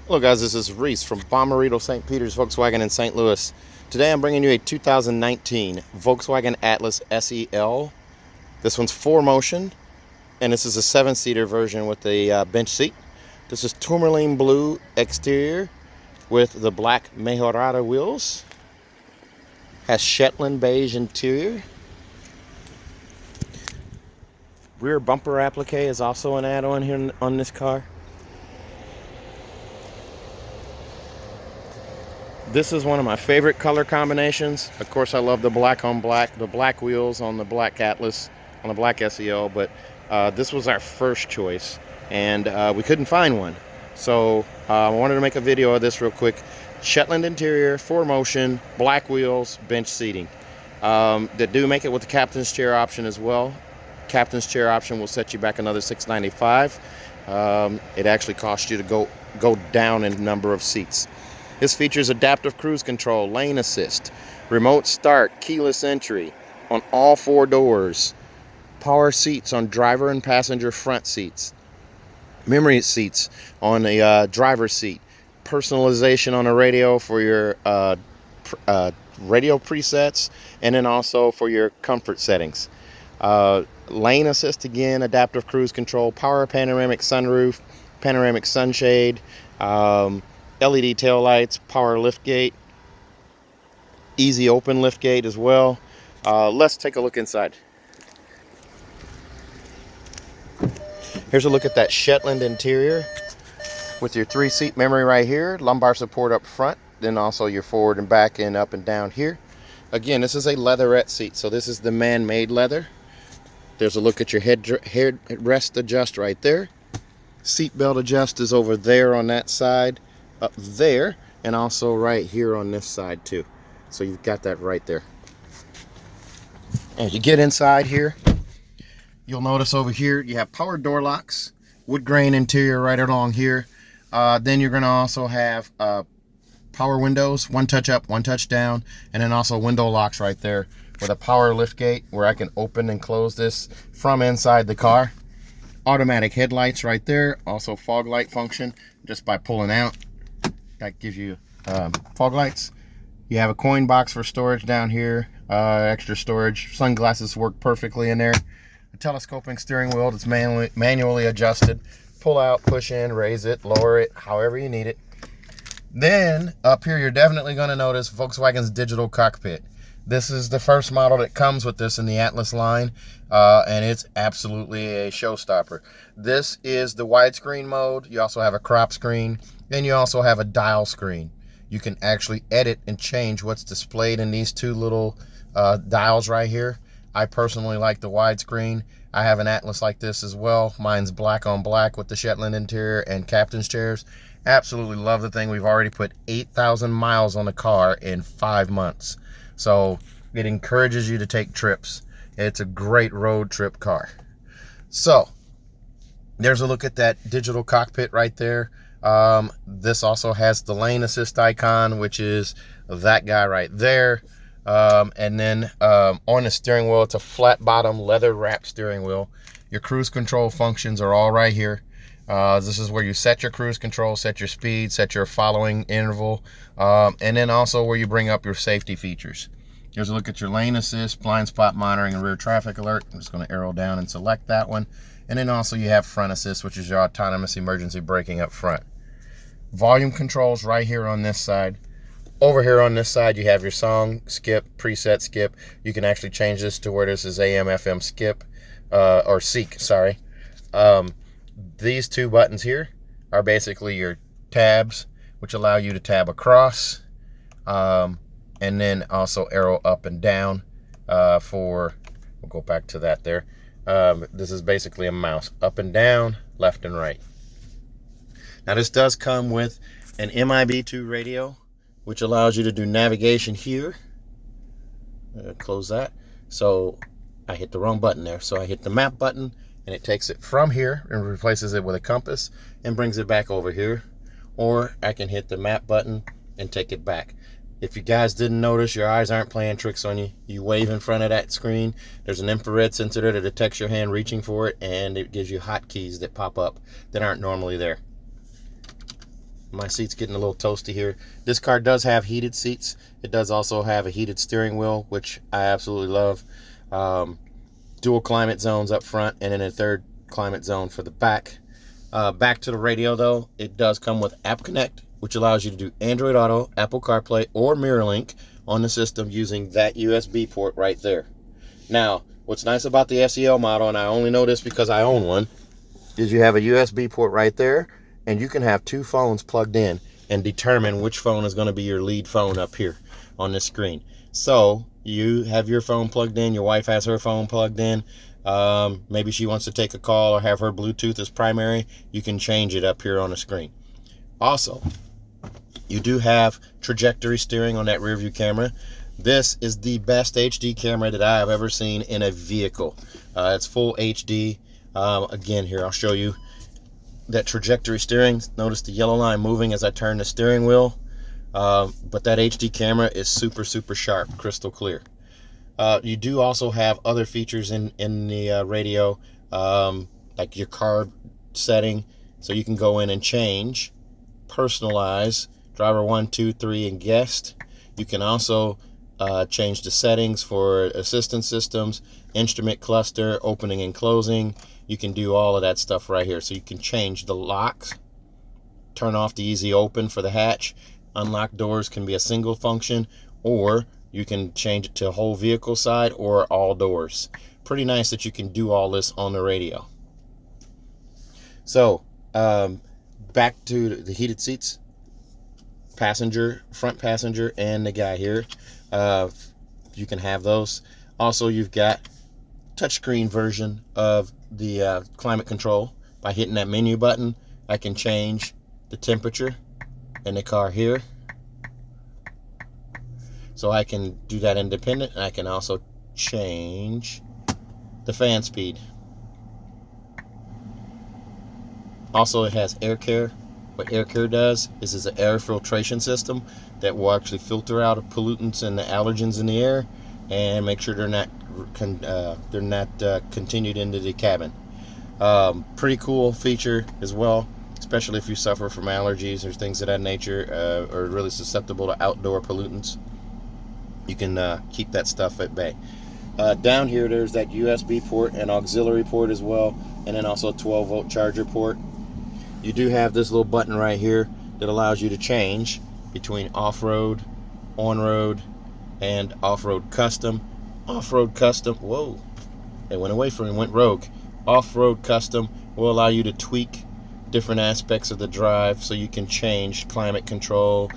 Hello guys, this is Reese from Bommarito St. Peter's Volkswagen in St. Louis. Today I'm bringing you a 2019 Volkswagen Atlas SEL. This one's 4Motion, and this is a 7-seater version with a bench seat. This is Tourmaline Blue exterior with the black Mejorada wheels. Has Shetland Beige interior. Rear bumper applique is also an add-on here on this car. This is one of my favorite color combinations. Of course, I love the black on black, the black wheels on the black Atlas, on the black SEL, but this was our first choice, and we couldn't find one. So I wanted to make a video of this real quick. Shetland interior, 4Motion, black wheels, bench seating. That do make it with the captain's chair option as well. Captain's chair option will set you back another $695. It actually costs you to go down in number of seats. This features adaptive cruise control, lane assist, remote start, keyless entry on all 4 doors, power seats on driver and passenger front seats, memory seats on the driver's seat, personalization on a radio for your radio presets, and then also for your comfort settings. Lane assist again, adaptive cruise control, power panoramic sunroof, panoramic sunshade, LED tail lights, power liftgate, easy open liftgate as well. Let's take a look inside. Here's a look at that Shetland interior with your 3-seat memory right here, lumbar support up front, then also your forward and back and up and down here. Again, this is a leatherette seat, so this is the man-made leather. There's a look at your headrest adjust right there. Seat belt adjust is over there on that side, up there, and also right here on this side too. So you've got that right there. As you get inside here, you'll notice over here you have power door locks, wood grain interior right along here. Then you're going to also have power windows, one touch up, one touch down, and then also window locks right there with a power lift gate where I can open and close this from inside the car. Automatic headlights right there, also fog light function just by pulling out. That gives you fog lights. You have a coin box for storage down here, extra storage. Sunglasses work perfectly in there. A telescoping steering wheel that's manually adjusted. Pull out, push in, raise it, lower it, however you need it. Then up here, you're definitely going to notice Volkswagen's digital cockpit. This is the first model that comes with this in the Atlas line, and it's absolutely a showstopper. This is the widescreen mode. You also have a crop screen. Then you also have a dial screen. You can actually edit and change what's displayed in these 2 little dials right here. I personally like the widescreen. I have an Atlas like this as well. Mine's black on black with the Shetland interior and captain's chairs. Absolutely love the thing. We've already put 8,000 miles on the car in 5 months. So it encourages you to take trips. It's a great road trip car. So there's a look at that digital cockpit right there. This also has the lane assist icon, which is that guy right there. And then on the steering wheel, it's a flat bottom leather wrapped steering wheel. Your cruise control functions are all right here. This is where you set your cruise control, set your speed, set your following interval, and then also where you bring up your safety features. Here's a look at your lane assist, blind spot monitoring, and rear traffic alert. I'm just going to arrow down and select that one. And then also you have front assist, which is your autonomous emergency braking up front. Volume controls right here on this side. Over here on this side, you have your song skip, preset skip. You can actually change this to where this is AM, FM skip, or seek, sorry. These 2 buttons here are basically your tabs, which allow you to tab across, and then also arrow up and down we'll go back to that there. This is basically a mouse, up and down, left and right. Now this does come with an MIB2 radio, which allows you to do navigation here. Close that. So I hit the wrong button there. So I hit the map button, and it takes it from here and replaces it with a compass and brings it back over here. Or I can hit the map button and take it back. If you guys didn't notice, your eyes aren't playing tricks on you. You wave in front of that screen. There's an infrared sensor there that detects your hand reaching for it, and it gives you hotkeys that pop up that aren't normally there. My seat's getting a little toasty here. This car does have heated seats. It does also have a heated steering wheel, which I absolutely love. Dual climate zones up front, and then a third climate zone for the back. Back to the radio though, it does come with App Connect, which allows you to do Android Auto, Apple CarPlay, or MirrorLink on the system using that USB port right there. Now, what's nice about the SEL model, and I only know this because I own one, is you have a USB port right there, and you can have two phones plugged in and determine which phone is going to be your lead phone up here on this screen. So you have your phone plugged in, your wife has her phone plugged in, maybe she wants to take a call or have her Bluetooth as primary, you can change it up here on the screen. Also, you do have trajectory steering on that rear view camera. This is the best HD camera that I have ever seen in a vehicle. It's full HD. Again, here I'll show you that trajectory steering. Notice the yellow line moving as I turn the steering wheel. But that HD camera is super sharp, crystal clear. You do also have other features in the radio, like your card setting, so you can go in and change, personalize, driver 1, 2, 3, and guest. You can also change the settings for assistance systems, instrument cluster, opening and closing. You can do all of that stuff right here. So you can change the locks, turn off the easy open for the hatch. Unlock doors can be a single function, or you can change it to whole vehicle side or all doors. Pretty nice that you can do all this on the radio. So back to the heated seats, passenger, front passenger, and the guy here. You can have those. Also, you've got touchscreen version of the climate control. By hitting that menu button, I can change the temperature in the car here. So I can do that independent, and I can also change the fan speed. Also, it has air care. What air care does is an air filtration system that will actually filter out pollutants and the allergens in the air and make sure they're not continued into the cabin. Pretty cool feature as well, especially if you suffer from allergies or things of that nature, or really susceptible to outdoor pollutants. You can keep that stuff at bay. Down here, there's that USB port and auxiliary port as well, and then also a 12-volt charger port. You do have this little button right here that allows you to change between off-road, on-road, and off-road custom. Off-road custom, whoa, it went away from me, went rogue. Off-road custom will allow you to tweak different aspects of the drive, so you can change climate control.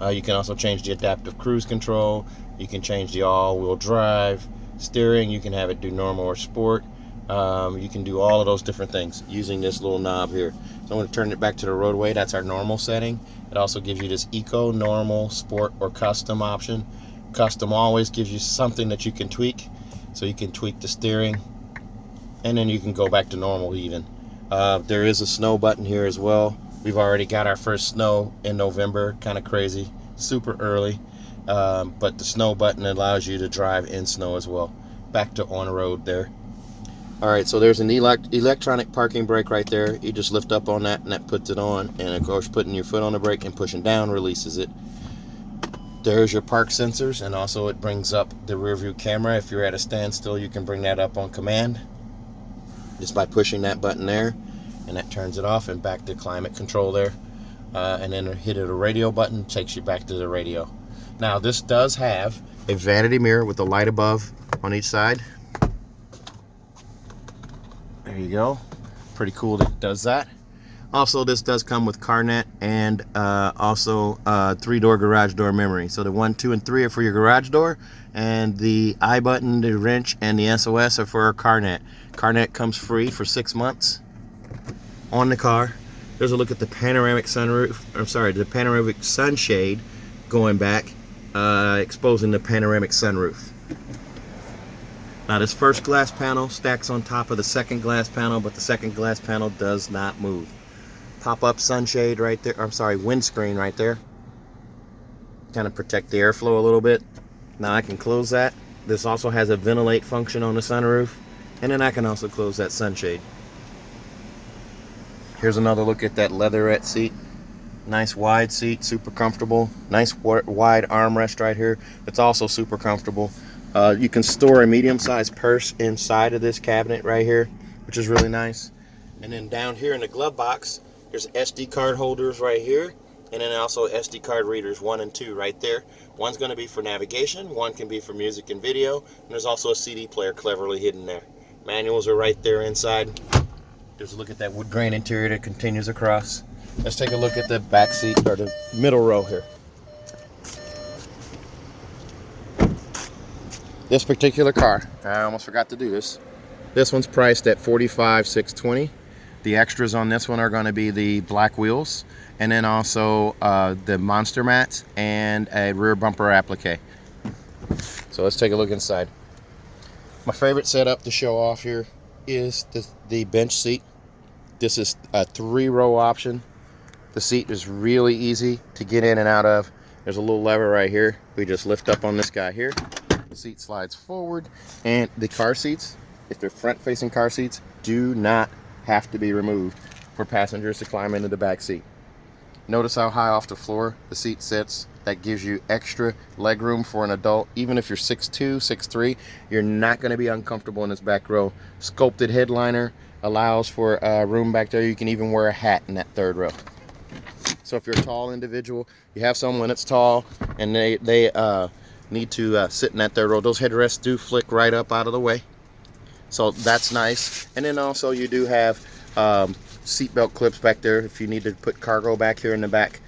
You can also change the adaptive cruise control. You can change the all-wheel drive. Steering, you can have it do normal or sport. You can do all of those different things using this little knob here. So I'm going to turn it back to the roadway. That's our normal setting. It also gives you this eco, normal, sport, or custom option. Custom always gives you something that you can tweak. So you can tweak the steering, and then you can go back to normal even. There is a snow button here as well. We've already got our first snow in November. Kind of crazy, super early. But the snow button allows you to drive in snow as well. Back to on road there. Alright, so there's an electronic parking brake right there. You just lift up on that and that puts it on. And of course, putting your foot on the brake and pushing down releases it. There's your park sensors, and also it brings up the rear view camera. If you're at a standstill, you can bring that up on command just by pushing that button there, and that turns it off, and back to climate control there. And then hit a radio button, takes you back to the radio. Now, this does have a vanity mirror with a light above on each side. There you go. Pretty cool that it does that. Also, this does come with CarNet and also 3-door garage door memory. So the 1, 2, and 3 are for your garage door, and the I button, the wrench, and the SOS are for our CarNet. CarNet comes free for 6 months on the car. There's a look at the panoramic sunroof. I'm sorry, the panoramic sunshade going back, exposing the panoramic sunroof. Now, this first glass panel stacks on top of the second glass panel, but the second glass panel does not move. Pop-up sunshade right there, I'm sorry, windscreen right there. Kind of protect the airflow a little bit. Now I can close that. This also has a ventilate function on the sunroof, and then I can also close that sunshade. Here's another look at that leatherette seat. Nice wide seat, super comfortable. Nice wide armrest right here. It's also super comfortable. You can store a medium-sized purse inside of this cabinet right here, which is really nice. And then down here in the glove box, there's SD card holders right here, and then also SD card readers 1 and 2 right there. One's going to be for navigation, one can be for music and video, and there's also a CD player cleverly hidden there. Manuals are right there inside. There's a look at that wood grain interior that continues across. Let's take a look at the back seat, or the middle row here. This particular car, I almost forgot to do this. This one's priced at $45,620. The extras on this one are going to be the black wheels, and then also the monster mats and a rear bumper applique. So let's take a look inside. My favorite setup to show off here is the bench seat. This is a 3-row option. The seat is really easy to get in and out of. There's a little lever right here. We just lift up on this guy here. The seat slides forward, and the car seats, if they're front-facing car seats, do not have to be removed for passengers to climb into the back seat. Notice how high off the floor the seat sits. That gives you extra leg room for an adult. Even if you're 6'2", 6'3", you're not going to be uncomfortable in this back row. Sculpted headliner allows for room back there. You can even wear a hat in that 3rd row. So if you're a tall individual, you have someone that's tall and they need to sit in that 3rd row, those headrests do flick right up out of the way. So that's nice. And then also you do have seatbelt clips back there. If you need to put cargo back here in the back,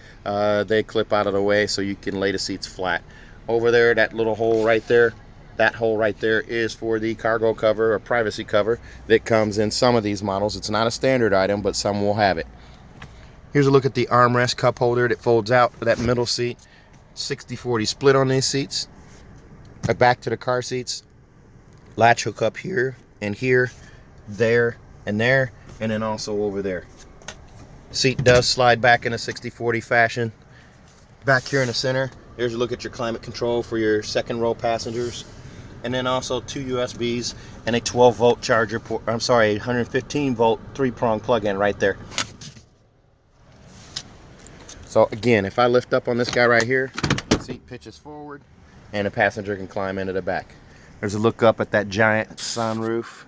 they clip out of the way so you can lay the seats flat. Over there, that little hole right there, that hole right there is for the cargo cover or privacy cover that comes in some of these models. It's not a standard item, but some will have it. Here's a look at the armrest cup holder that folds out for that middle seat. 60-40 split on these seats. Back to the car seats. Latch hook up here and here, there and there, and then also over there. Seat does slide back in a 60-40 fashion. Back here in the center, here's a look at your climate control for your 2nd row passengers. And then also 2 USBs and a 12-volt charger port. I'm sorry, 115-volt 3-prong plug-in right there. So again, if I lift up on this guy right here, the seat pitches forward and a passenger can climb into the back. There's a look up at that giant sunroof.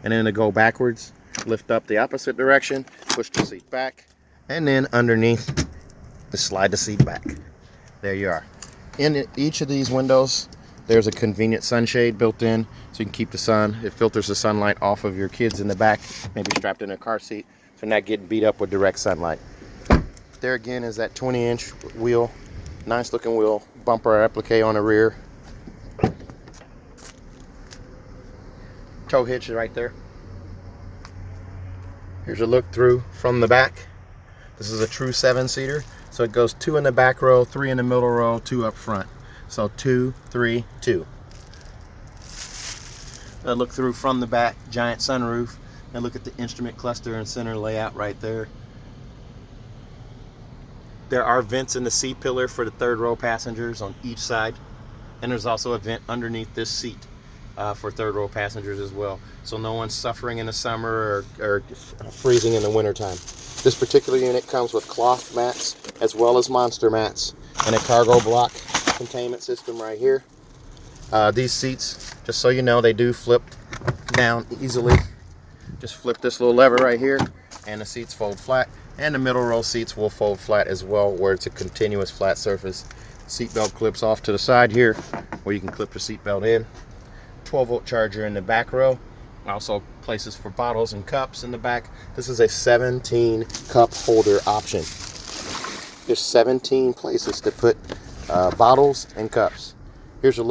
And then to go backwards, lift up the opposite direction, push the seat back, and then underneath, slide the seat back. There you are. In each of these windows, there's a convenient sunshade built in, so you can keep the sun. It filters the sunlight off of your kids in the back, maybe strapped in a car seat, so not getting beat up with direct sunlight. There again is that 20-inch wheel, nice looking wheel, bumper applique on the rear. Tow hitch right there. Here's a look through from the back. This is a true 7-seater, so it goes 2 in the back row, 3 in the middle row, 2 up front. So 2, 3, 2. Look through from the back, giant sunroof, and look at the instrument cluster and center layout right there. There are vents in the seat pillar for the 3rd row passengers on each side, and there's also a vent underneath this seat for 3rd row passengers as well, so no one's suffering in the summer or freezing in the wintertime. This particular unit comes with cloth mats as well as monster mats and a cargo block containment system right here. These seats, just so you know, they do flip down easily. Just flip this little lever right here and the seats fold flat, and the middle row seats will fold flat as well, where it's a continuous flat surface. Seatbelt clips off to the side here where you can clip the seatbelt in. 12-volt charger in the back row. Also places for bottles and cups in the back. This is a 17 cup holder option. There's 17 places to put bottles and cups. Here's a look